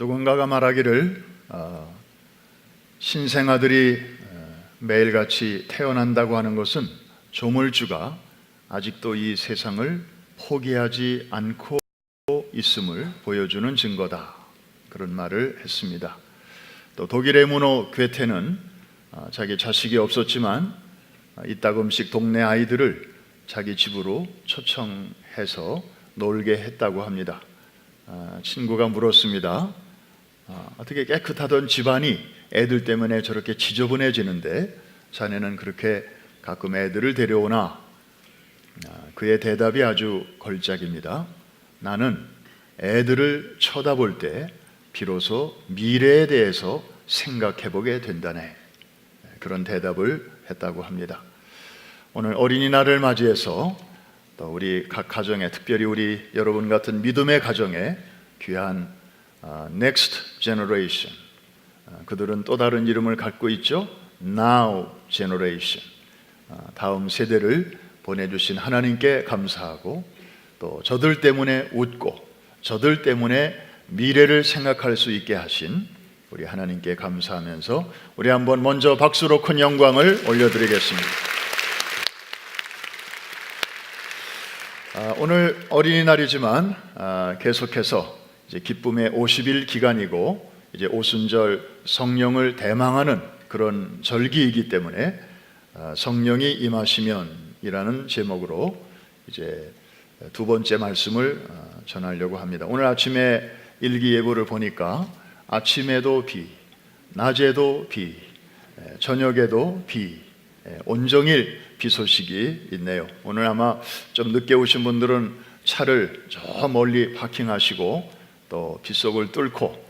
누군가가 말하기를 신생아들이 매일같이 태어난다고 하는 것은 조물주가 아직도 이 세상을 포기하지 않고 있음을 보여주는 증거다, 그런 말을 했습니다. 또 독일의 문호 괴테는 자기 자식이 없었지만 이따금씩 동네 아이들을 자기 집으로 초청해서 놀게 했다고 합니다. 친구가 물었습니다. 어떻게 깨끗하던 집안이 애들 때문에 저렇게 지저분해지는데 자네는 그렇게 가끔 애들을 데려오나? 그의 대답이 아주 걸작입니다. 나는 애들을 쳐다볼 때 비로소 미래에 대해서 생각해보게 된다네, 그런 대답을 했다고 합니다. 오늘 어린이날을 맞이해서 또 우리 각 가정에, 특별히 우리 여러분 같은 믿음의 가정에 귀한 Next Generation, 그들은 또 다른 이름을 갖고 있죠. Now Generation, 다음 세대를 보내주신 하나님께 감사하고, 또 저들 때문에 웃고 저들 때문에 미래를 생각할 수 있게 하신 우리 하나님께 감사하면서 우리 한번 먼저 박수로 큰 영광을 올려드리겠습니다. 오늘 어린이날이지만 계속해서 이제 기쁨의 50일 기간이고 이제 오순절 성령을 대망하는 그런 절기이기 때문에 성령이 임하시면이라는 제목으로 이제 두 번째 말씀을 전하려고 합니다. 오늘 아침에 일기예보를 보니까 아침에도 비, 낮에도 비, 저녁에도 비, 온종일 비 소식이 있네요. 오늘 아마 좀 늦게 오신 분들은 차를 저 멀리 파킹하시고 또 빗속을 뚫고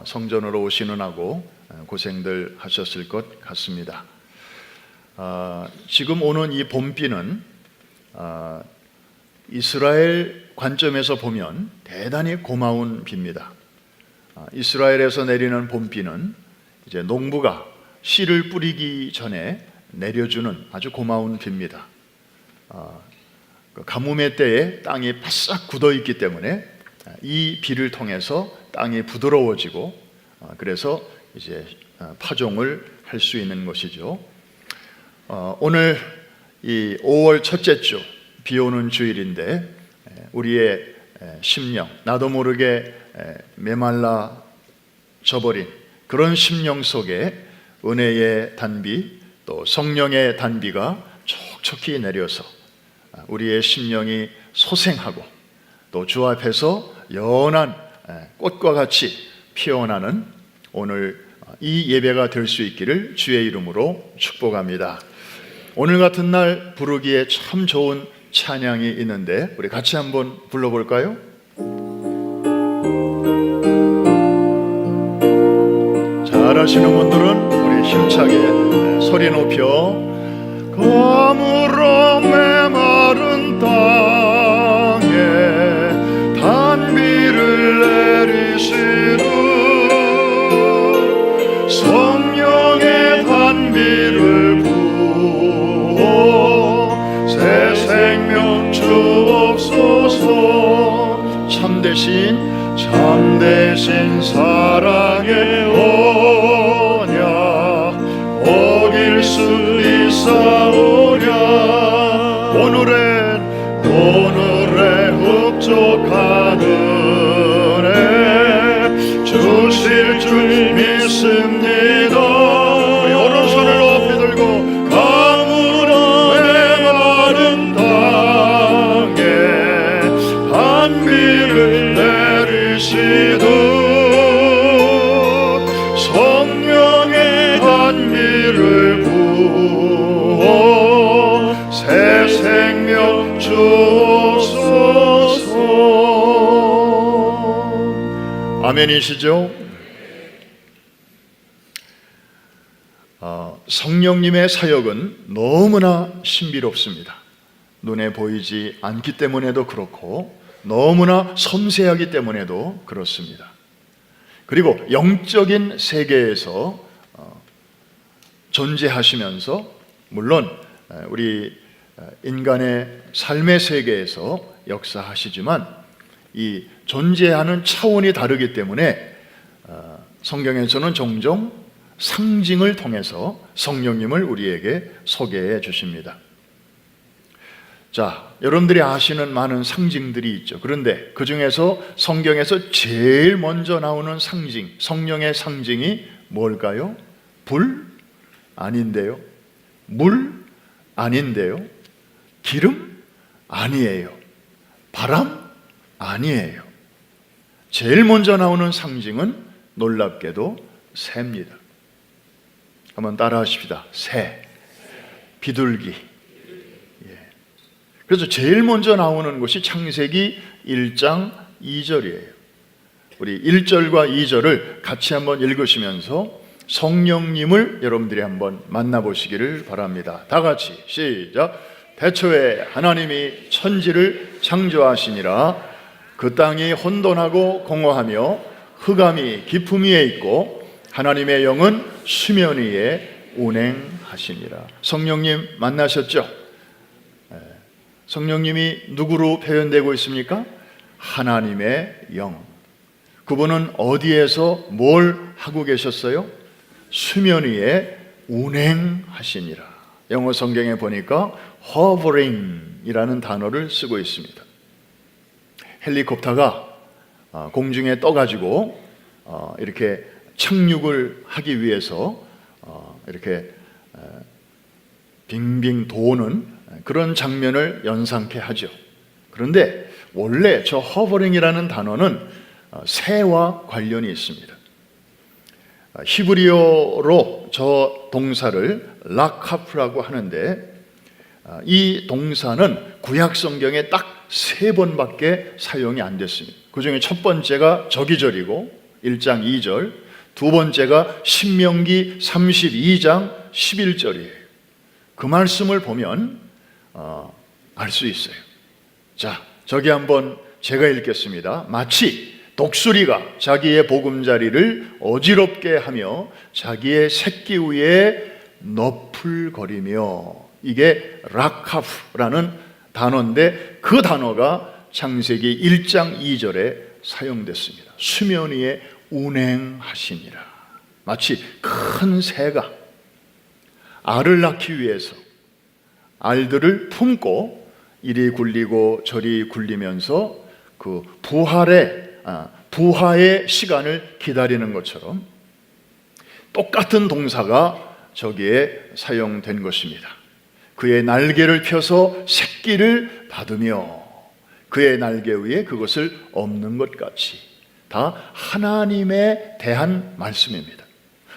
성전으로 오시느라고 고생들 하셨을 것 같습니다. 지금 오는 이 봄비는 이스라엘 관점에서 보면 대단히 고마운 비입니다. 이스라엘에서 내리는 봄비는 이제 농부가 씨를 뿌리기 전에 내려주는 아주 고마운 비입니다. 가뭄의 때에 땅이 바싹 굳어 있기 때문에 이 비를 통해서 땅이 부드러워지고 그래서 이제 파종을 할 수 있는 것이죠. 오늘 이 5월 첫째 주, 비 오는 주일인데 우리의 심령, 나도 모르게 메말라 져버린 그런 심령 속에 은혜의 단비, 또 성령의 단비가 촉촉히 내려서 우리의 심령이 소생하고 또 주 앞에서 연한 꽃과 같이 피어나는 오늘 이 예배가 될 수 있기를 주의 이름으로 축복합니다. 오늘 같은 날 부르기에 참 좋은 찬양이 있는데 우리 같이 한번 불러볼까요? 잘하시는 분들은 우리 힘차게 소리 높여 가물어 메마른 땅에 단비를 내리시는 성령의 단비를 부어 새 생명 주옵소서. 참되신 사랑의 언약 어길 수 있사오랴. 오늘의 흡족한 은혜 주실 줄 믿습니다. 우리 오른손을 높이 들고 가물어 메마른 땅에 단비를 내리시듯 성령의 단비를 부어 새 생명 주옵소서. 아멘이시죠? 성령님의 사역은 너무나 신비롭습니다. 눈에 보이지 않기 때문에도 그렇고 너무나 섬세하기 때문에도 그렇습니다. 그리고 영적인 세계에서 존재하시면서 물론 우리 인간의 삶의 세계에서 역사하시지만 이 존재하는 차원이 다르기 때문에 성경에서는 종종 상징을 통해서 성령님을 우리에게 소개해 주십니다. 자, 여러분들이 아시는 많은 상징들이 있죠. 그런데 그 중에서 성경에서 제일 먼저 나오는 상징, 성령의 상징이 뭘까요? 불? 아닌데요. 물? 아닌데요. 기름? 아니에요. 바람? 아니에요. 제일 먼저 나오는 상징은 놀랍게도 새입니다. 한번 따라 하십시다. 새, 비둘기. 그래서 제일 먼저 나오는 것이 창세기 1장 2절이에요. 우리 1절과 2절을 같이 한번 읽으시면서 성령님을 여러분들이 한번 만나보시기를 바랍니다. 다 같이 시작. 태초에 하나님이 천지를 창조하시니라. 그 땅이 혼돈하고 공허하며 흑암이 깊음 위에 있고 하나님의 영은 수면 위에 운행하시니라. 성령님 만나셨죠? 성령님이 누구로 표현되고 있습니까? 하나님의 영. 그분은 어디에서 뭘 하고 계셨어요? 수면 위에 운행하시니라. 영어 성경에 보니까 hovering이라는 단어를 쓰고 있습니다. 헬리콥터가 공중에 떠가지고 이렇게 착륙을 하기 위해서 이렇게 빙빙 도는 그런 장면을 연상케 하죠. 그런데 원래 저 hovering이라는 단어는 새와 관련이 있습니다. 히브리어로 저 동사를 라카프라고 하는데 이 동사는 구약 성경에 딱 3번밖에 사용이 안 됐습니다. 그 중에 첫 번째가 저기절이고 1장 2절, 두 번째가 신명기 32장 11절이에요. 그 말씀을 보면 알 수 있어요. 자, 저기 한번 제가 읽겠습니다. 마치 독수리가 자기의 보금자리를 어지럽게 하며 자기의 새끼 위에 너풀거리며, 이게 라카프라는 단어인데 그 단어가 창세기 1장 2절에 사용됐습니다. 수면 위에 운행하시니라. 마치 큰 새가 알을 낳기 위해서 알들을 품고 이리 굴리고 저리 굴리면서 그 부화의 시간을 기다리는 것처럼 똑같은 동사가 저기에 사용된 것입니다. 그의 날개를 펴서 새끼를 받으며 그의 날개 위에 그것을 엎는 것 같이, 다 하나님에 대한 말씀입니다.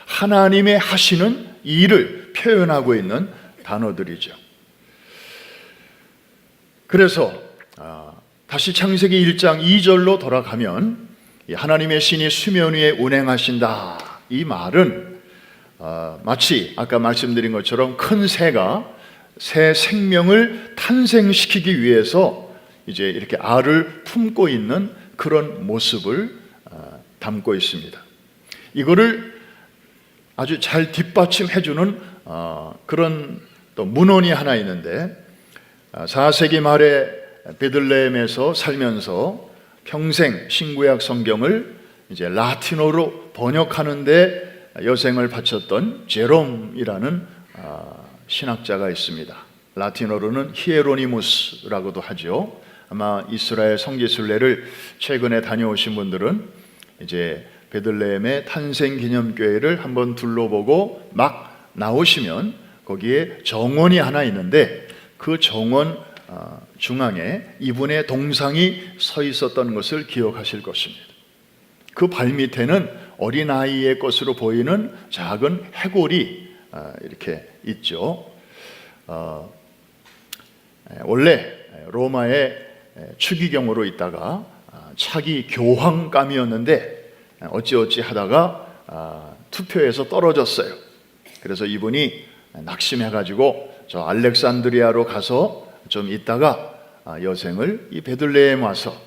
하나님의 하시는 일을 표현하고 있는 단어들이죠. 그래서 다시 창세기 1장 2절로 돌아가면 하나님의 신이 수면 위에 운행하신다, 이 말은 마치 아까 말씀드린 것처럼 큰 새가 새 생명을 탄생시키기 위해서 이제 이렇게 알을 품고 있는 그런 모습을 담고 있습니다. 이거를 아주 잘 뒷받침해주는 그런 또 문헌이 하나 있는데, 4세기 말에 베들레헴에서 살면서 평생 신구약 성경을 이제 라틴어로 번역하는데 여생을 바쳤던 제롬이라는 신학자가 있습니다. 라틴어로는 히에로니무스라고도 하죠. 아마 이스라엘 성지순례를 최근에 다녀오신 분들은 이제 베들레헴의 탄생기념교회를 한번 둘러보고 막 나오시면 거기에 정원이 하나 있는데 그 정원 중앙에 이분의 동상이 서 있었던 것을 기억하실 것입니다. 그 발밑에는 어린아이의 것으로 보이는 작은 해골이 이렇게 있죠. 원래 로마의 추기경으로 있다가 차기 교황감이었는데 어찌어찌 하다가 투표에서 떨어졌어요. 그래서 이분이 낙심해가지고 저 알렉산드리아로 가서 좀 있다가 여생을 이 베들레헴 와서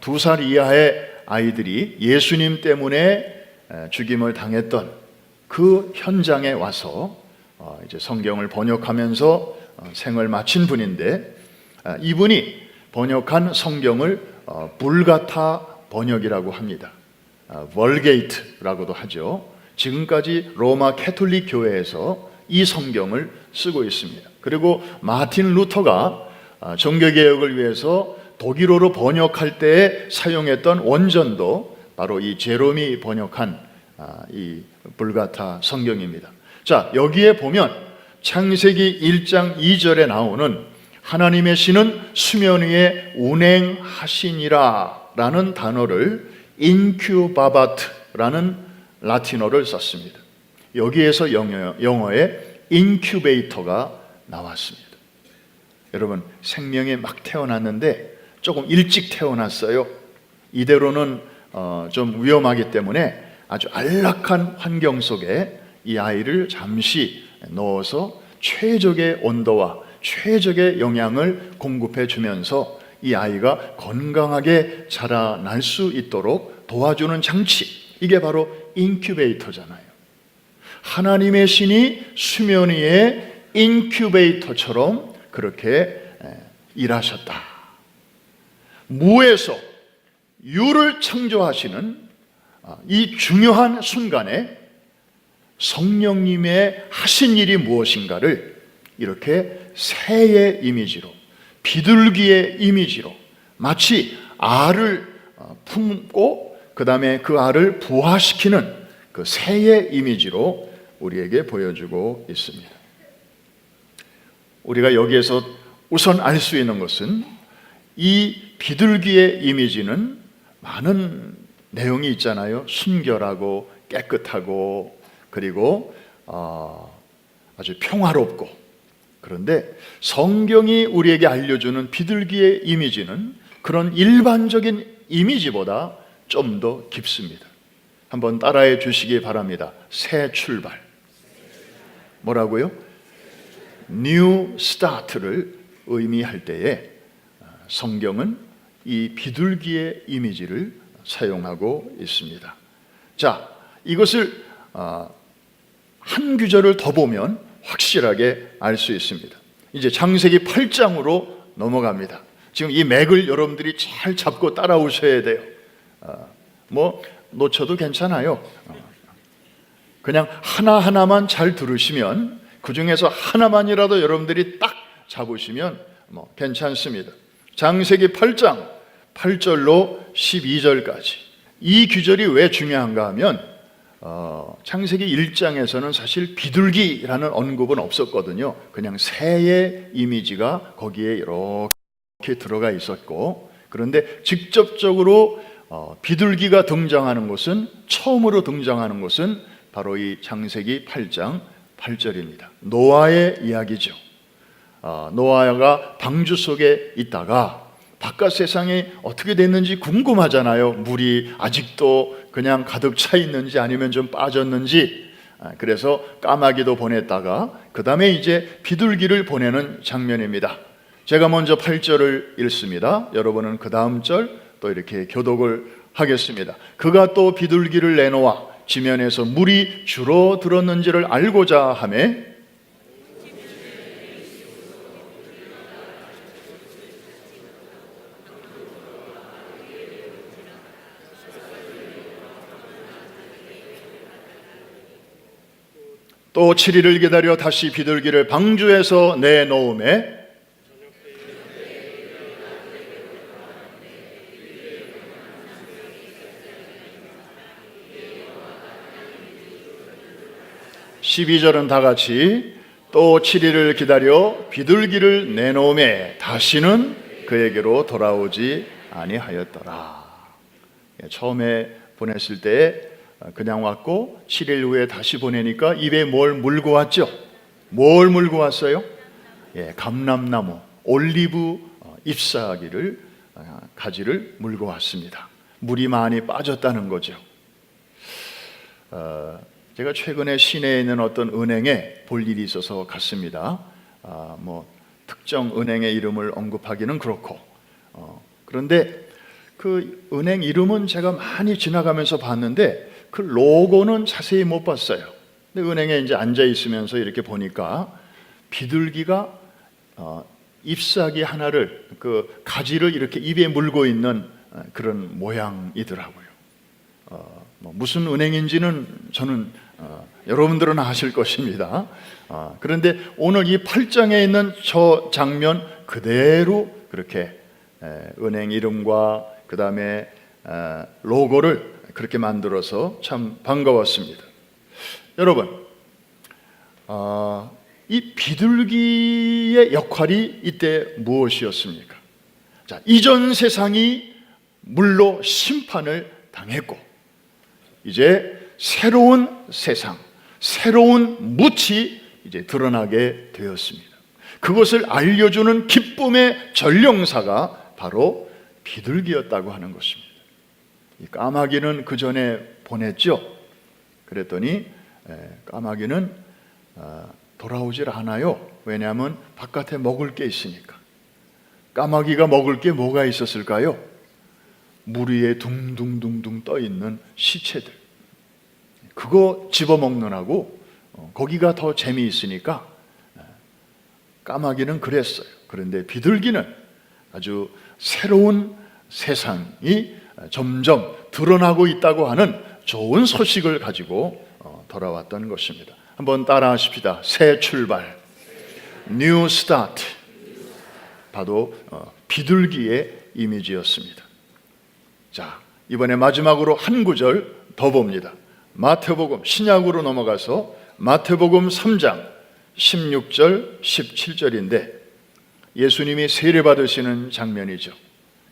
2살 이하의 아이들이 예수님 때문에 죽임을 당했던 그 현장에 와서 이제 성경을 번역하면서 생을 마친 분인데, 이분이 번역한 성경을 불가타 번역이라고 합니다. 벌게이트라고도 하죠. 지금까지 로마 캐톨릭 교회에서 이 성경을 쓰고 있습니다. 그리고 마틴 루터가 종교개혁을 위해서 독일어로 번역할 때 사용했던 원전도 바로 이 제롬이 번역한 이 불가타 성경입니다. 자, 여기에 보면 창세기 1장 2절에 나오는 하나님의 신은 수면 위에 운행하시니라 라는 단어를 인큐바바트라는 라틴어를 썼습니다. 여기에서 영어에 인큐베이터가 나왔습니다. 여러분, 생명이 막 태어났는데 조금 일찍 태어났어요. 이대로는 좀 위험하기 때문에 아주 안락한 환경 속에 이 아이를 잠시 넣어서 최적의 온도와 최적의 영양을 공급해 주면서 이 아이가 건강하게 자라날 수 있도록 도와주는 장치, 이게 바로 인큐베이터잖아요. 하나님의 신이 수면 위에 인큐베이터처럼 그렇게 일하셨다. 무에서 유를 창조하시는 이 중요한 순간에 성령님의 하신 일이 무엇인가를 이렇게 새의 이미지로, 비둘기의 이미지로, 마치 알을 품고 그 다음에 그 알을 부화시키는 그 새의 이미지로 우리에게 보여주고 있습니다. 우리가 여기에서 우선 알 수 있는 것은 이 비둘기의 이미지는 많은 내용이 있잖아요. 순결하고 깨끗하고 그리고 아주 평화롭고. 그런데 성경이 우리에게 알려주는 비둘기의 이미지는 그런 일반적인 이미지보다 좀 더 깊습니다. 한번 따라해 주시기 바랍니다. 새 출발. 뭐라고요? New Start를 의미할 때에 성경은 이 비둘기의 이미지를 사용하고 있습니다. 자, 이것을 한 구절을 더 보면 확실하게 알 수 있습니다. 이제 창세기 8장으로 넘어갑니다. 지금 이 맥을 여러분들이 잘 잡고 따라오셔야 돼요. 뭐 놓쳐도 괜찮아요. 그냥 하나하나만 잘 들으시면, 그 중에서 하나만이라도 여러분들이 딱 잡으시면 뭐 괜찮습니다. 창세기 8장 8절로 12절까지. 이 구절이 왜 중요한가 하면 창세기 1장에서는 사실 비둘기라는 언급은 없었거든요. 그냥 새의 이미지가 거기에 이렇게 들어가 있었고, 그런데 직접적으로 비둘기가 등장하는 것은, 처음으로 등장하는 것은 바로 이 창세기 8장 8절입니다. 노아의 이야기죠. 노아가 방주 속에 있다가 바깥 세상이 어떻게 됐는지 궁금하잖아요. 물이 아직도 그냥 가득 차 있는지 아니면 좀 빠졌는지. 그래서 까마귀도 보냈다가 그 다음에 이제 비둘기를 보내는 장면입니다. 제가 먼저 8절을 읽습니다. 여러분은 그 다음 절 또 이렇게 교독을 하겠습니다. 그가 또 비둘기를 내놓아 지면에서 물이 줄어들었는지를 알고자 하매 또 7일을 기다려 다시 비둘기를 방주에서 내놓음에 (12절은) 다 같이 또 7일을 기다려 비둘기를 내놓음에 다시는 그에게로 돌아오지 아니하였더라. 처음에 보냈을 때 그냥 왔고 7일 후에 다시 보내니까 입에 뭘 물고 왔죠? 뭘 물고 왔어요? 감람나무, 올리브 잎사귀를, 가지를 물고 왔습니다. 물이 많이 빠졌다는 거죠. 제가 최근에 시내에 있는 어떤 은행에 볼 일이 있어서 갔습니다. 뭐 특정 은행의 이름을 언급하기는 그렇고, 그런데 그 은행 이름은 제가 많이 지나가면서 봤는데 그 로고는 자세히 못 봤어요. 근데 은행에 이제 앉아 있으면서 이렇게 보니까 비둘기가 잎사귀 하나를, 그 가지를 이렇게 입에 물고 있는 그런 모양이더라고요. 무슨 은행인지는 저는 여러분들은 아실 것입니다. 그런데 오늘 이 8장에 있는 저 장면 그대로 그렇게 은행 이름과 그 다음에 로고를 그렇게 만들어서 참 반가웠습니다. 여러분, 이 비둘기의 역할이 이때 무엇이었습니까? 자, 이전 세상이 물로 심판을 당했고 이제 새로운 세상, 새로운 뭇이 이제 드러나게 되었습니다. 그것을 알려주는 기쁨의 전령사가 바로 비둘기였다고 하는 것입니다. 이 까마귀는 그 전에 보냈죠. 그랬더니 까마귀는 돌아오질 않아요. 왜냐하면 바깥에 먹을 게 있으니까. 까마귀가 먹을 게 뭐가 있었을까요? 물 위에 둥둥둥둥 떠 있는 시체들. 그거 집어먹느라고 거기가 더 재미있으니까 까마귀는 그랬어요. 그런데 비둘기는 아주 새로운 세상이 점점 드러나고 있다고 하는 좋은 소식을 가지고 돌아왔던 것입니다. 한번 따라하십시다. 새 출발, New Start. 바로 비둘기의 이미지였습니다. 자, 이번에 마지막으로 한 구절 더 봅니다. 마태복음, 신약으로 넘어가서 마태복음 3장 16절 17절인데 예수님이 세례받으시는 장면이죠.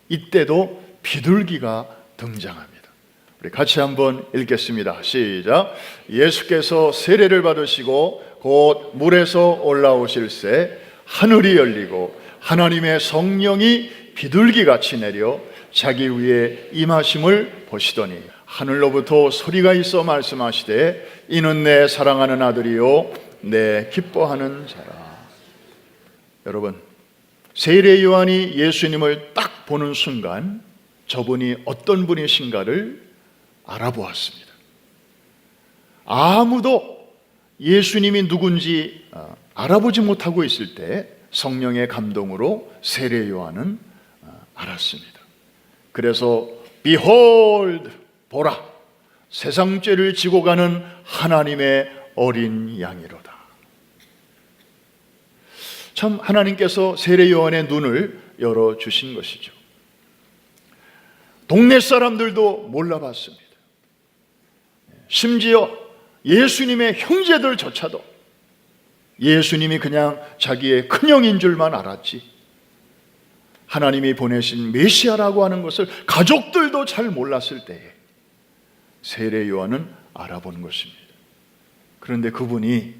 이때도 비둘기가 등장합니다. 우리 같이 한번 읽겠습니다. 시작. 예수께서 세례를 받으시고 곧 물에서 올라오실새 하늘이 열리고 하나님의 성령이 비둘기같이 내려 자기 위에 임하심을 보시더니 하늘로부터 소리가 있어 말씀하시되 이는 내 사랑하는 아들이요 내 기뻐하는 자라. 여러분, 세례 요한이 예수님을 딱 보는 순간 저분이 어떤 분이신가를 알아보았습니다. 아무도 예수님이 누군지 알아보지 못하고 있을 때 성령의 감동으로 세례 요한은 알았습니다. 그래서 Behold, 보라, 세상 죄를 지고 가는 하나님의 어린 양이로다. 참 하나님께서 세례 요한의 눈을 열어주신 것이죠. 동네 사람들도 몰라봤습니다. 심지어 예수님의 형제들조차도 예수님이 그냥 자기의 큰형인 줄만 알았지 하나님이 보내신 메시아라고 하는 것을 가족들도 잘 몰랐을 때에 세례 요한은 알아본 것입니다. 그런데 그분이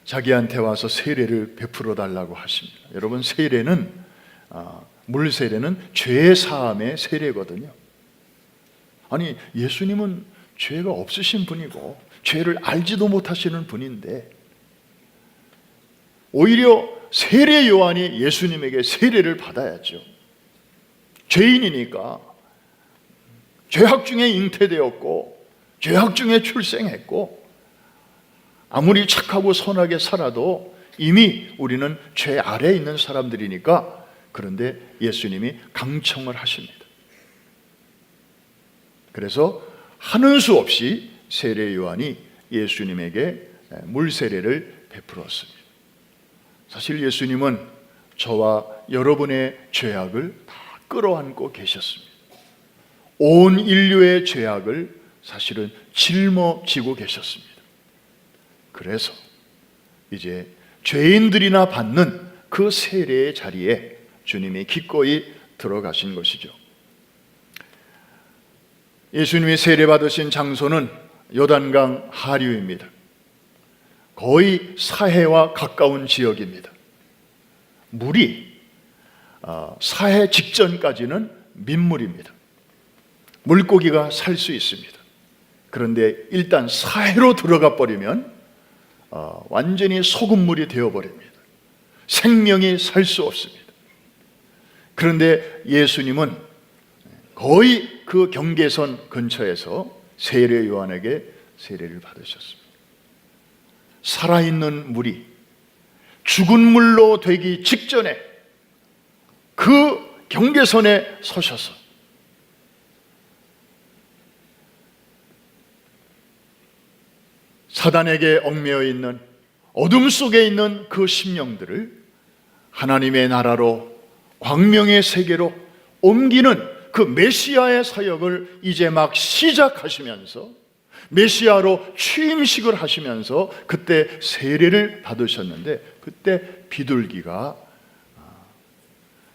자기한테 와서 세례를 베풀어 달라고 하십니다. 여러분, 세례는 물 세례는 죄 사함의 세례거든요. 아니, 예수님은 죄가 없으신 분이고 죄를 알지도 못하시는 분인데 오히려 세례 요한이 예수님에게 세례를 받아야죠. 죄인이니까 죄악 중에 잉태되었고 죄악 중에 출생했고 아무리 착하고 선하게 살아도 이미 우리는 죄 아래에 있는 사람들이니까. 그런데 예수님이 강청을 하십니다. 그래서 하는 수 없이 세례 요한이 예수님에게 물 세례를 베풀었습니다. 사실 예수님은 저와 여러분의 죄악을 다 끌어안고 계셨습니다. 온 인류의 죄악을 사실은 짊어지고 계셨습니다. 그래서 이제 죄인들이나 받는 그 세례의 자리에 주님이 기꺼이 들어가신 것이죠. 예수님이 세례받으신 장소는 요단강 하류입니다. 거의 사해와 가까운 지역입니다. 물이 사해 직전까지는 민물입니다. 물고기가 살 수 있습니다. 그런데 일단 사해로 들어가 버리면 완전히 소금물이 되어버립니다. 생명이 살 수 없습니다. 그런데 예수님은 거의 그 경계선 근처에서 세례 요한에게 세례를 받으셨습니다. 살아있는 물이 죽은 물로 되기 직전에 그 경계선에 서셔서 사단에게 얽매여 있는 어둠 속에 있는 그 심령들을 하나님의 나라로, 광명의 세계로 옮기는 그 메시아의 사역을 이제 막 시작하시면서, 메시아로 취임식을 하시면서 그때 세례를 받으셨는데, 그때 비둘기가,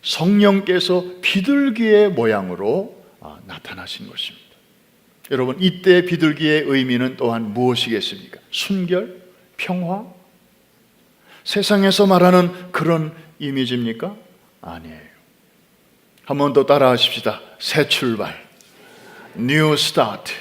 성령께서 비둘기의 모양으로 나타나신 것입니다. 여러분, 이때 비둘기의 의미는 또한 무엇이겠습니까? 순결, 평화? 세상에서 말하는 그런 이미지입니까? 아니에요. 한 번 더 따라 하십시다. 새 출발, New Start.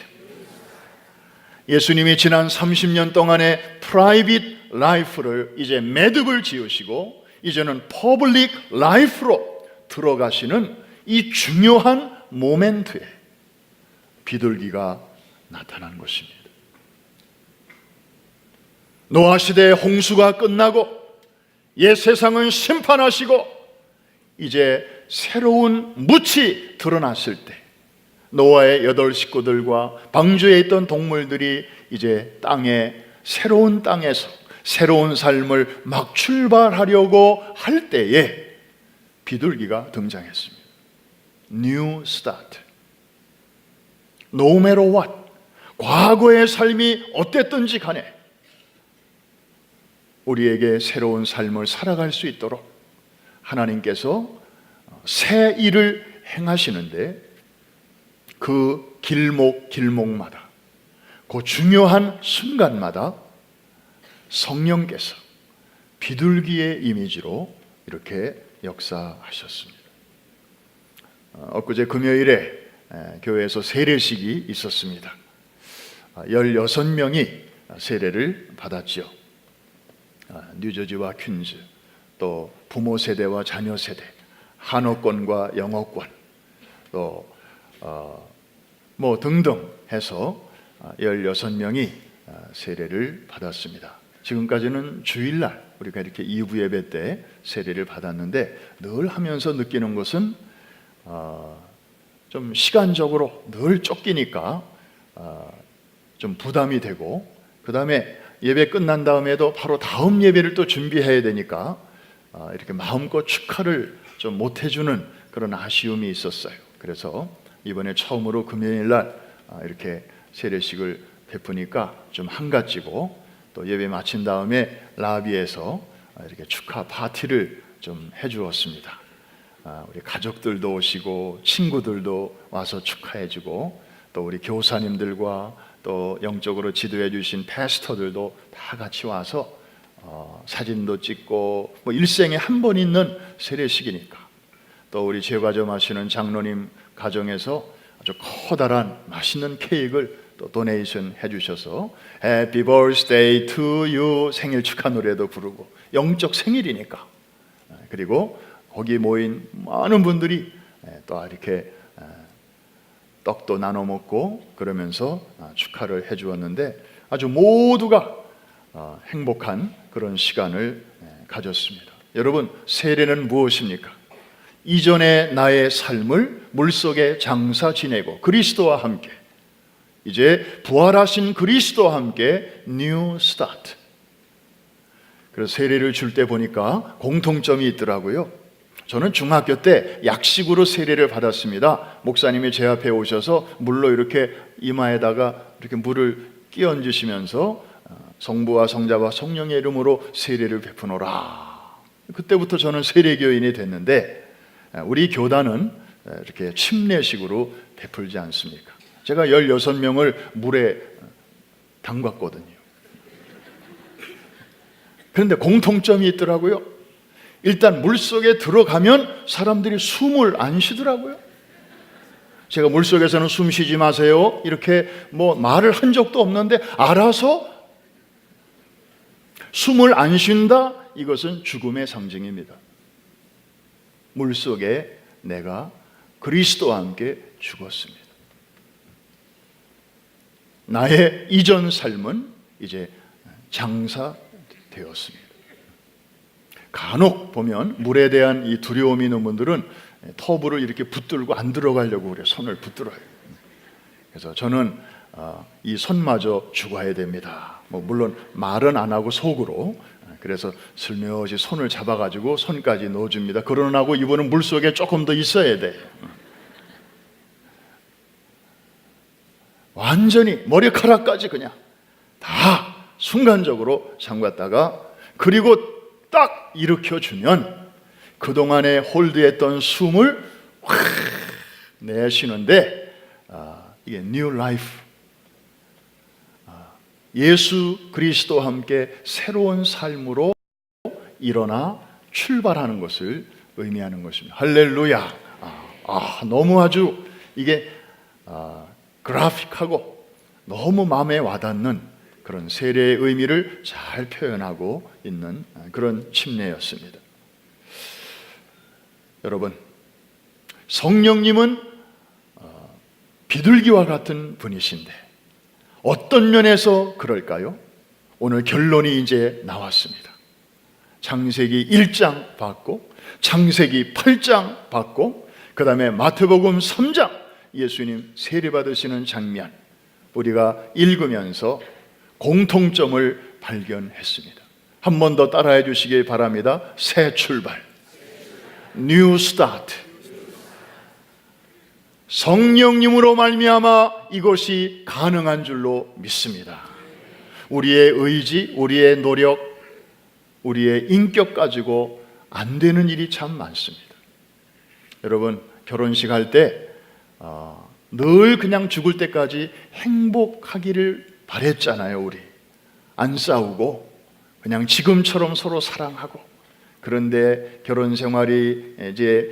예수님이 지난 30년 동안의 프라이빗 라이프를 이제 매듭을 지으시고 이제는 퍼블릭 라이프로 들어가시는 이 중요한 모멘트에 비둘기가 나타난 것입니다. 노아 시대의 홍수가 끝나고 옛 세상은 심판하시고 이제 새로운 뭇이 드러났을 때, 노아의 8 식구들과 방주에 있던 동물들이 이제 새로운 땅에서 새로운 삶을 막 출발하려고 할 때에 비둘기가 등장했습니다. New Start. No matter what, 과거의 삶이 어땠든지 간에 우리에게 새로운 삶을 살아갈 수 있도록 하나님께서 새 일을 행하시는데, 그 길목마다, 그 중요한 순간마다 성령께서 비둘기의 이미지로 이렇게 역사하셨습니다. 엊그제 금요일에 교회에서 세례식이 있었습니다. 16명이 세례를 받았죠. 뉴저지와 퀸즈, 또 부모 세대와 자녀 세대, 한어권과 영어권, 또 등등 해서 16명이 세례를 받았습니다. 지금까지는 주일날 우리가 이렇게 2부 예배 때 세례를 받았는데, 늘 하면서 느끼는 것은 좀 시간적으로 늘 쫓기니까 좀 부담이 되고, 그 다음에 예배 끝난 다음에도 바로 다음 예배를 또 준비해야 되니까 이렇게 마음껏 축하를 좀 못 해주는 그런 아쉬움이 있었어요. 그래서 이번에 처음으로 금요일날 이렇게 세례식을 베푸니까 좀 한가지고, 또 예배 마친 다음에 라비에서 이렇게 축하 파티를 좀 해주었습니다. 우리 가족들도 오시고 친구들도 와서 축하해주고, 또 우리 교사님들과 또 영적으로 지도해 주신 패스터들도 다 같이 와서 사진도 찍고, 일생에 한 번 있는 세례식이니까, 또 우리 제과점 하시는 장로님 가정에서 아주 커다란 맛있는 케이크를 또 도네이션 해주셔서 Happy Birthday to you 생일 축하 노래도 부르고, 영적 생일이니까. 그리고 거기 모인 많은 분들이 또 이렇게 떡도 나눠 먹고 그러면서 축하를 해주었는데, 아주 모두가 행복한 그런 시간을 가졌습니다. 여러분, 세례는 무엇입니까? 이전의 나의 삶을 물속에 장사 지내고 그리스도와 함께, 이제 부활하신 그리스도와 함께 New Start. 그래서 세례를 줄 때 보니까 공통점이 있더라고요. 저는 중학교 때 약식으로 세례를 받았습니다. 목사님이 제 앞에 오셔서 물로 이렇게 이마에다가 이렇게 물을 끼얹으시면서 성부와 성자와 성령의 이름으로 세례를 베푸노라. 그때부터 저는 세례교인이 됐는데, 우리 교단은 이렇게 침례식으로 베풀지 않습니까? 제가 16명을 물에 담갔거든요. 그런데 공통점이 있더라고요. 일단 물속에 들어가면 사람들이 숨을 안 쉬더라고요. 제가 물속에서는 숨 쉬지 마세요 이렇게 말을 한 적도 없는데, 알아서 숨을 안 쉰다, 이것은 죽음의 상징입니다. 물속에 내가 그리스도와 함께 죽었습니다. 나의 이전 삶은 이제 장사되었습니다. 간혹 보면 물에 대한 이 두려움이 있는 분들은 터부를 이렇게 붙들고 안 들어가려고 그래요. 손을 붙들어요. 그래서 저는 이 손마저 죽어야 됩니다. 물론 말은 안 하고 속으로. 그래서 슬며시 손을 잡아가지고 손까지 넣어줍니다. 그러나고 이분은 물속에 조금 더 있어야 돼요. 완전히 머리카락까지 그냥 다 순간적으로 잠갔다가, 그리고 딱 일으켜주면 그동안에 홀드했던 숨을 확 내쉬는데, 이게 뉴 라이프, 예수 그리스도와 함께 새로운 삶으로 일어나 출발하는 것을 의미하는 것입니다. 할렐루야. 너무 아주 이게 그래픽하고 너무 마음에 와닿는 그런 세례의 의미를 잘 표현하고 있는 그런 침례였습니다. 여러분, 성령님은 비둘기와 같은 분이신데 어떤 면에서 그럴까요? 오늘 결론이 이제 나왔습니다. 창세기 1장 봤고, 창세기 8장 봤고, 그 다음에 마태복음 3장 예수님 세례받으시는 장면 우리가 읽으면서 공통점을 발견했습니다. 한 번 더 따라해 주시기 바랍니다. 새 출발, New Start. 성령님으로 말미암아 이것이 가능한 줄로 믿습니다. 우리의 의지, 우리의 노력, 우리의 인격 가지고 안 되는 일이 참 많습니다. 여러분, 결혼식 할 때 늘 그냥 죽을 때까지 행복하기를 바랬잖아요. 우리 안 싸우고 그냥 지금처럼 서로 사랑하고. 그런데 결혼 생활이 이제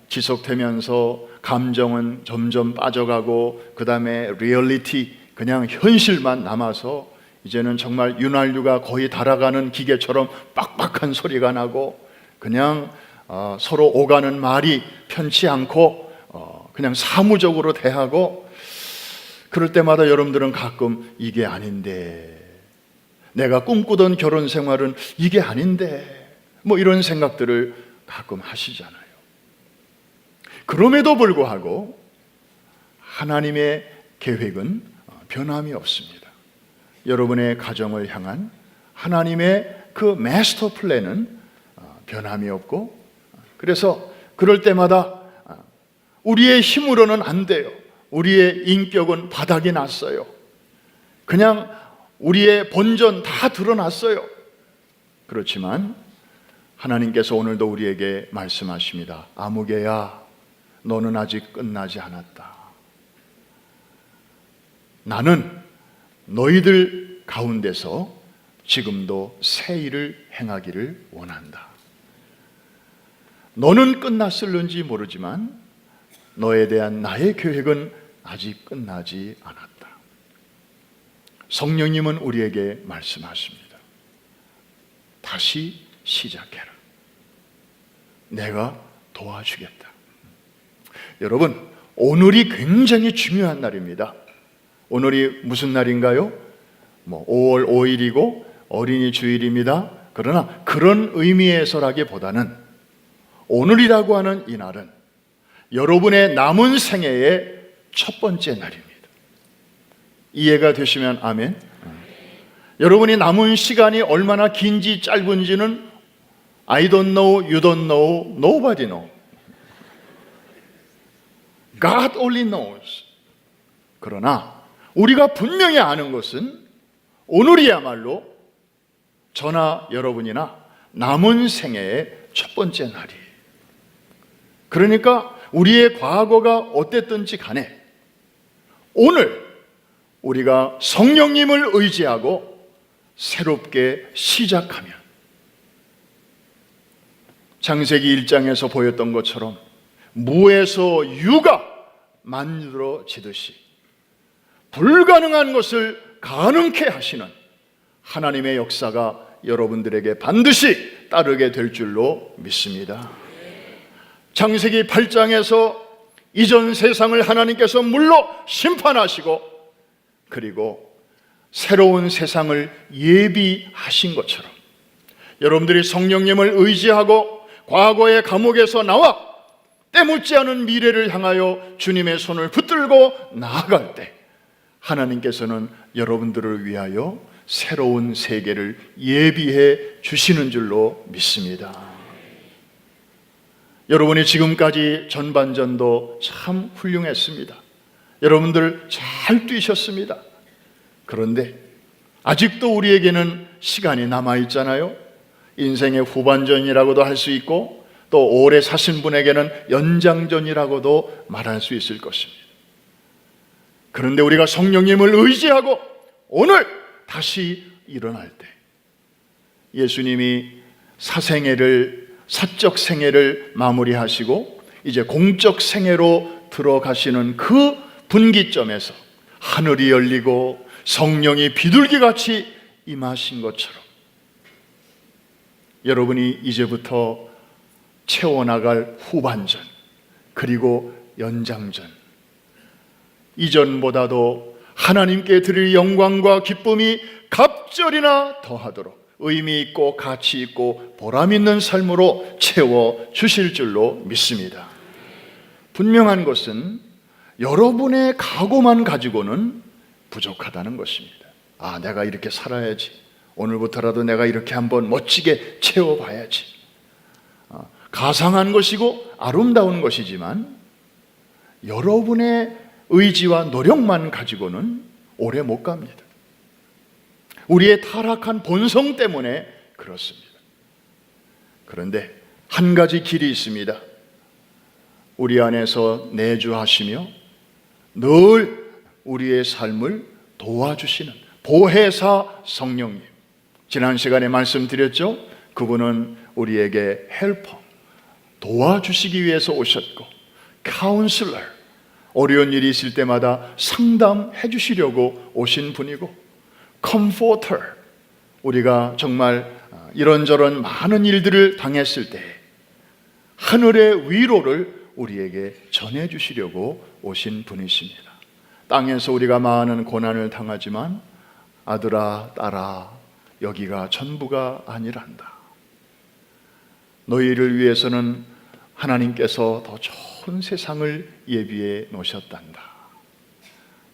지속되면서 감정은 점점 빠져가고, 그 다음에 리얼리티, 그냥 현실만 남아서 이제는 정말 윤활유가 거의 달아가는 기계처럼 빡빡한 소리가 나고, 그냥 서로 오가는 말이 편치 않고 그냥 사무적으로 대하고. 그럴 때마다 여러분들은 가끔 이게 아닌데, 내가 꿈꾸던 결혼 생활은 이게 아닌데, 이런 생각들을 가끔 하시잖아요. 그럼에도 불구하고 하나님의 계획은 변함이 없습니다. 여러분의 가정을 향한 하나님의 그 마스터 플랜은 변함이 없고, 그래서 그럴 때마다 우리의 힘으로는 안 돼요. 우리의 인격은 바닥이 났어요. 그냥 우리의 본전 다 드러났어요. 그렇지만 하나님께서 오늘도 우리에게 말씀하십니다. 아무개야, 너는 아직 끝나지 않았다. 나는 너희들 가운데서 지금도 새 일을 행하기를 원한다. 너는 끝났을는지 모르지만 너에 대한 나의 계획은 아직 끝나지 않았다. 성령님은 우리에게 말씀하십니다. 다시 시작해라. 내가 도와주겠다. 여러분, 오늘이 굉장히 중요한 날입니다. 오늘이 무슨 날인가요? 5월 5일이고 어린이 주일입니다. 그러나 그런 의미에서라기보다는 오늘이라고 하는 이 날은 여러분의 남은 생애의 첫 번째 날입니다. 이해가 되시면 아멘. 여러분이 남은 시간이 얼마나 긴지 짧은지는 I don't know, you don't know, nobody knows. God only knows. 그러나 우리가 분명히 아는 것은 오늘이야말로 저나 여러분이나 남은 생애의 첫 번째 날이에요. 그러니까 우리의 과거가 어땠든지 간에 오늘 우리가 성령님을 의지하고 새롭게 시작하면 창세기 1장에서 보였던 것처럼 무에서 유가 만들어지듯이 불가능한 것을 가능케 하시는 하나님의 역사가 여러분들에게 반드시 따르게 될 줄로 믿습니다. 창세기 8장에서 이전 세상을 하나님께서 물로 심판하시고 그리고 새로운 세상을 예비하신 것처럼 여러분들이 성령님을 의지하고 과거의 감옥에서 나와 때묻지 않은 미래를 향하여 주님의 손을 붙들고 나아갈 때 하나님께서는 여러분들을 위하여 새로운 세계를 예비해 주시는 줄로 믿습니다. 여러분이 지금까지 전반전도 참 훌륭했습니다. 여러분들 잘 뛰셨습니다. 그런데 아직도 우리에게는 시간이 남아있잖아요. 인생의 후반전이라고도 할 수 있고 또 오래 사신 분에게는 연장전이라고도 말할 수 있을 것입니다. 그런데 우리가 성령님을 의지하고 오늘 다시 일어날 때 예수님이 사적 생애를 마무리하시고 이제 공적 생애로 들어가시는 그 분기점에서 하늘이 열리고 성령이 비둘기같이 임하신 것처럼 여러분이 이제부터 채워나갈 후반전 그리고 연장전, 이전보다도 하나님께 드릴 영광과 기쁨이 갑절이나 더하도록 의미 있고 가치 있고 보람 있는 삶으로 채워 주실 줄로 믿습니다. 분명한 것은 여러분의 각오만 가지고는 부족하다는 것입니다. 내가 이렇게 살아야지. 오늘부터라도 내가 이렇게 한번 멋지게 채워봐야지. 가상한 것이고 아름다운 것이지만 여러분의 의지와 노력만 가지고는 오래 못 갑니다. 우리의 타락한 본성 때문에 그렇습니다. 그런데 한 가지 길이 있습니다. 우리 안에서 내주하시며 늘 우리의 삶을 도와주시는 보혜사 성령님. 지난 시간에 말씀드렸죠. 그분은 우리에게 헬퍼, 도와주시기 위해서 오셨고, 카운슬러, 어려운 일이 있을 때마다 상담해 주시려고 오신 분이고, 컴포터, 우리가 정말 이런저런 많은 일들을 당했을 때 하늘의 위로를 우리에게 전해 주시려고 오신 분이십니다. 땅에서 우리가 많은 고난을 당하지만 아들아 딸아 여기가 전부가 아니란다. 너희를 위해서는 하나님께서 더 좋은 세상을 예비해 놓으셨단다.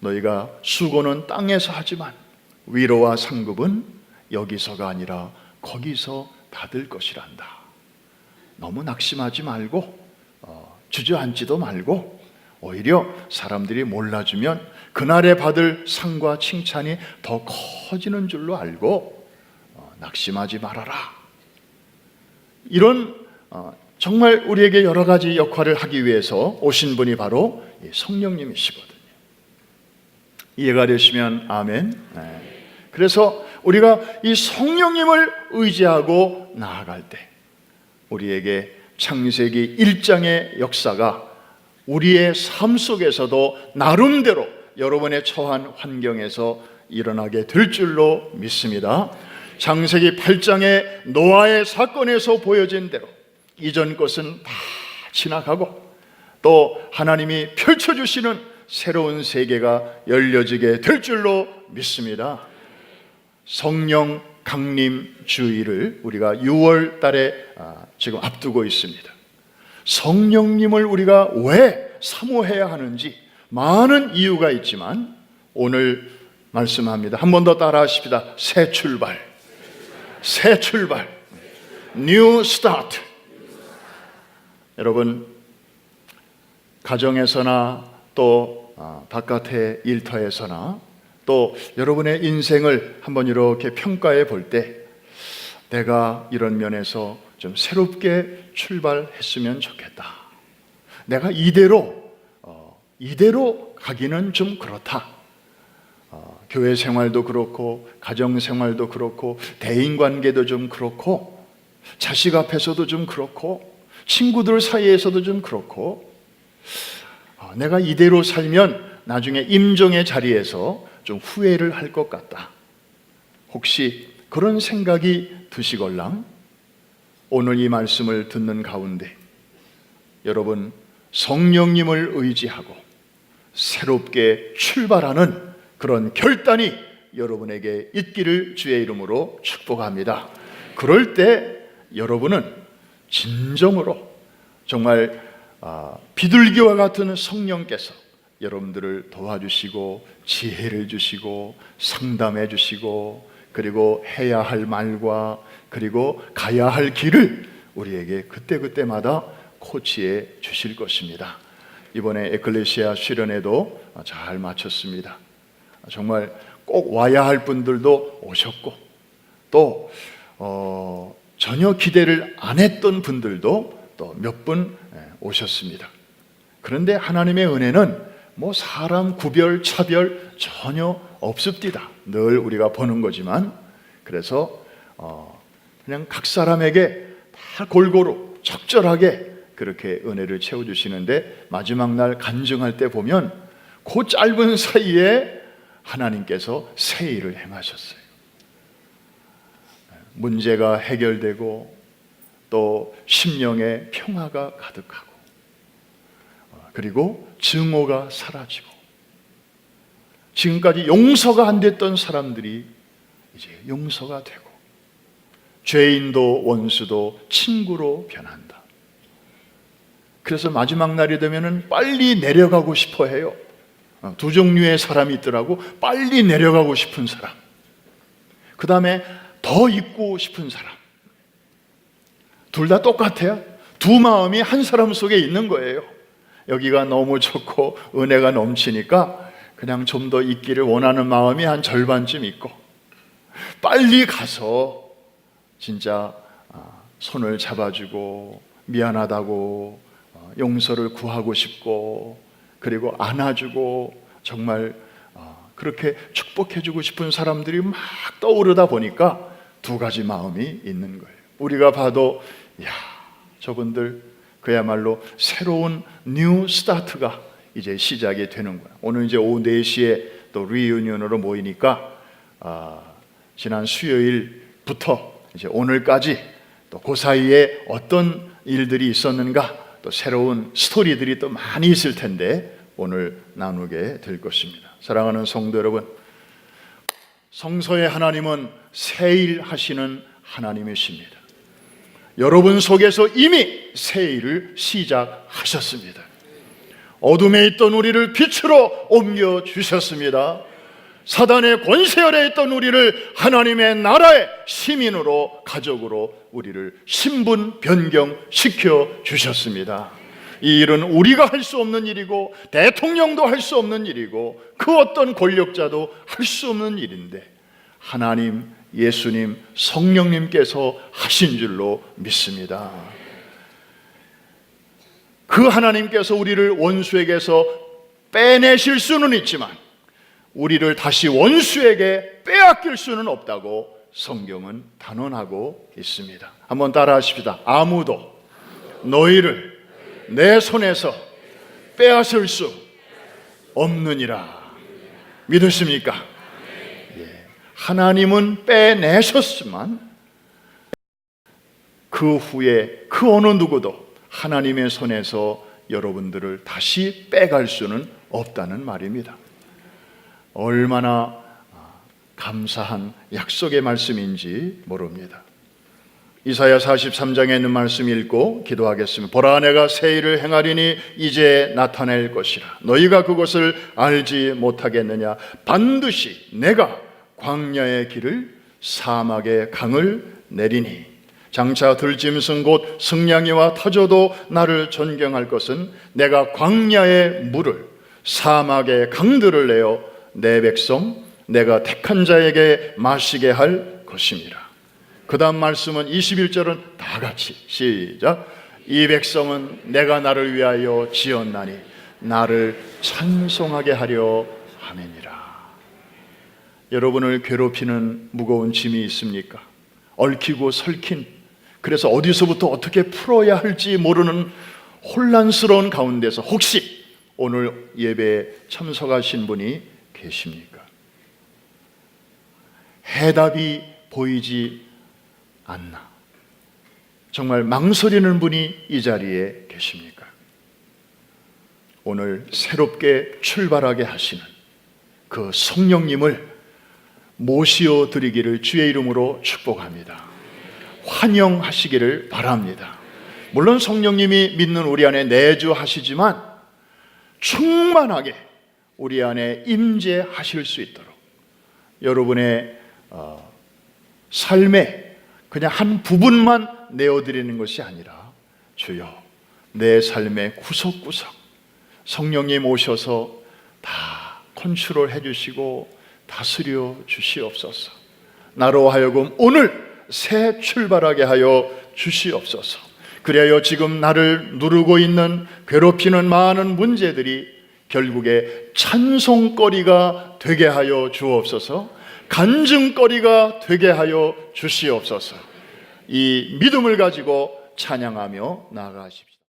너희가 수고는 땅에서 하지만 위로와 상급은 여기서가 아니라 거기서 받을 것이란다. 너무 낙심하지 말고 주저앉지도 말고 오히려 사람들이 몰라주면 그날에 받을 상과 칭찬이 더 커지는 줄로 알고 낙심하지 말아라. 이런 정말 우리에게 여러 가지 역할을 하기 위해서 오신 분이 바로 성령님이시거든요. 이해가 되시면 아멘. 그래서 우리가 이 성령님을 의지하고 나아갈 때 우리에게 창세기 1장의 역사가 우리의 삶 속에서도 나름대로 여러분의 처한 환경에서 일어나게 될 줄로 믿습니다. 창세기 8장의 노아의 사건에서 보여진 대로 이전 것은 다 지나가고 또 하나님이 펼쳐주시는 새로운 세계가 열려지게 될 줄로 믿습니다. 성령 강림 주일을 우리가 6월 달에 지금 앞두고 있습니다. 성령님을 우리가 왜 사모해야 하는지 많은 이유가 있지만 오늘 말씀합니다. 한 번 더 따라 하십시다. 새 출발. 새 출발. New start. 여러분, 가정에서나 또 바깥의 일터에서나 또 여러분의 인생을 한번 이렇게 평가해 볼 때 내가 이런 면에서 좀 새롭게 출발했으면 좋겠다. 내가 이대로 가기는 좀 그렇다. 교회 생활도 그렇고 가정 생활도 그렇고 대인관계도 좀 그렇고 자식 앞에서도 좀 그렇고 친구들 사이에서도 좀 그렇고 내가 이대로 살면 나중에 임종의 자리에서 좀 후회를 할 것 같다. 혹시 그런 생각이 드시걸랑 오늘 이 말씀을 듣는 가운데 여러분 성령님을 의지하고 새롭게 출발하는 그런 결단이 여러분에게 있기를 주의 이름으로 축복합니다. 그럴 때 여러분은 진정으로 정말 비둘기와 같은 성령께서 여러분들을 도와주시고 지혜를 주시고 상담해 주시고 그리고 해야 할 말과 그리고 가야 할 길을 우리에게 그때그때마다 코치해 주실 것입니다. 이번에 에클레시아 수련회도 잘 마쳤습니다. 정말 꼭 와야 할 분들도 오셨고, 또 전혀 기대를 안 했던 분들도 또 몇 분 오셨습니다. 그런데 하나님의 은혜는 뭐 사람 구별, 차별 전혀 없습니다. 늘 우리가 보는 거지만, 그래서 그냥 각 사람에게 다 골고루 적절하게 그렇게 은혜를 채워주시는데, 마지막 날 간증할 때 보면 그 짧은 사이에 하나님께서 새 일을 행하셨어요. 문제가 해결되고 또 심령의 평화가 가득하고, 그리고 증오가 사라지고, 지금까지 용서가 안 됐던 사람들이 이제 용서가 되고, 죄인도 원수도 친구로 변한다. 그래서 마지막 날이 되면은 빨리 내려가고 싶어 해요. 두 종류의 사람이 있더라고. 빨리 내려가고 싶은 사람, 그 다음에 더 있고 싶은 사람. 둘 다 똑같아요. 두 마음이 한 사람 속에 있는 거예요. 여기가 너무 좋고 은혜가 넘치니까 그냥 좀 더 있기를 원하는 마음이 한 절반쯤 있고, 빨리 가서 진짜 손을 잡아주고 미안하다고 용서를 구하고 싶고, 그리고 안아주고 정말 그렇게 축복해주고 싶은 사람들이 막 떠오르다 보니까 두 가지 마음이 있는 거예요. 우리가 봐도 야, 저분들 그야말로 새로운 뉴 스타트가 이제 시작이 되는 거야. 오늘 이제 오후 4시에 또 리유니언으로 모이니까 지난 수요일부터 이제 오늘까지 또 그 사이에 어떤 일들이 있었는가, 또 새로운 스토리들이 또 많이 있을 텐데 오늘 나누게 될 것입니다. 사랑하는 성도 여러분, 성서의 하나님은 새 일 하시는 하나님이십니다. 여러분 속에서 이미 새 일을 시작하셨습니다. 어둠에 있던 우리를 빛으로 옮겨주셨습니다. 사단의 권세 아래에 있던 우리를 하나님의 나라의 시민으로, 가족으로 우리를 신분 변경시켜 주셨습니다. 이 일은 우리가 할 수 없는 일이고, 대통령도 할 수 없는 일이고, 그 어떤 권력자도 할 수 없는 일인데 하나님, 예수님, 성령님께서 하신 줄로 믿습니다. 그 하나님께서 우리를 원수에게서 빼내실 수는 있지만 우리를 다시 원수에게 빼앗길 수는 없다고 성경은 단언하고 있습니다. 한번 따라 하십시다. 아무도 너희를 내 손에서 빼앗을 수 없느니라. 믿으십니까? 예. 하나님은 빼내셨지만 그 후에 그 어느 누구도 하나님의 손에서 여러분들을 다시 빼갈 수는 없다는 말입니다. 얼마나 감사한 약속의 말씀인지 모릅니다. 이사야 43장에 있는 말씀 읽고 기도하겠습니다. 보라, 내가 새 일을 행하리니 이제 나타낼 것이라. 너희가 그것을 알지 못하겠느냐. 반드시 내가 광야의 길을, 사막의 강을 내리니 장차 들짐승 곧 승냥이와 타조도 나를 존경할 것은 내가 광야의 물을, 사막의 강들을 내어 내 백성 내가 택한 자에게 마시게 할 것입니다. 그 다음 말씀은 21절은 다 같이 시작. 이 백성은 내가 나를 위하여 지었나니 나를 찬송하게 하려 함이니라. 여러분을 괴롭히는 무거운 짐이 있습니까? 얽히고 설킨, 그래서 어디서부터 어떻게 풀어야 할지 모르는 혼란스러운 가운데서 혹시 오늘 예배에 참석하신 분이 계십니까? 해답이 보이지 않나? 정말 망설이는 분이 이 자리에 계십니까? 오늘 새롭게 출발하게 하시는 그 성령님을 모시어 드리기를 주의 이름으로 축복합니다. 환영하시기를 바랍니다. 물론 성령님이 믿는 우리 안에 내주하시지만 충만하게 우리 안에 임재하실 수 있도록 여러분의 삶의 그냥 한 부분만 내어드리는 것이 아니라 주여 내 삶의 구석구석 성령님 오셔서 다 컨트롤 해주시고 다스려 주시옵소서. 나로 하여금 오늘 새 출발하게 하여 주시옵소서. 그래야 지금 나를 누르고 있는 괴롭히는 많은 문제들이 결국에 찬송거리가 되게 하여 주옵소서. 간증거리가 되게 하여 주시옵소서. 이 믿음을 가지고 찬양하며 나아가십시오.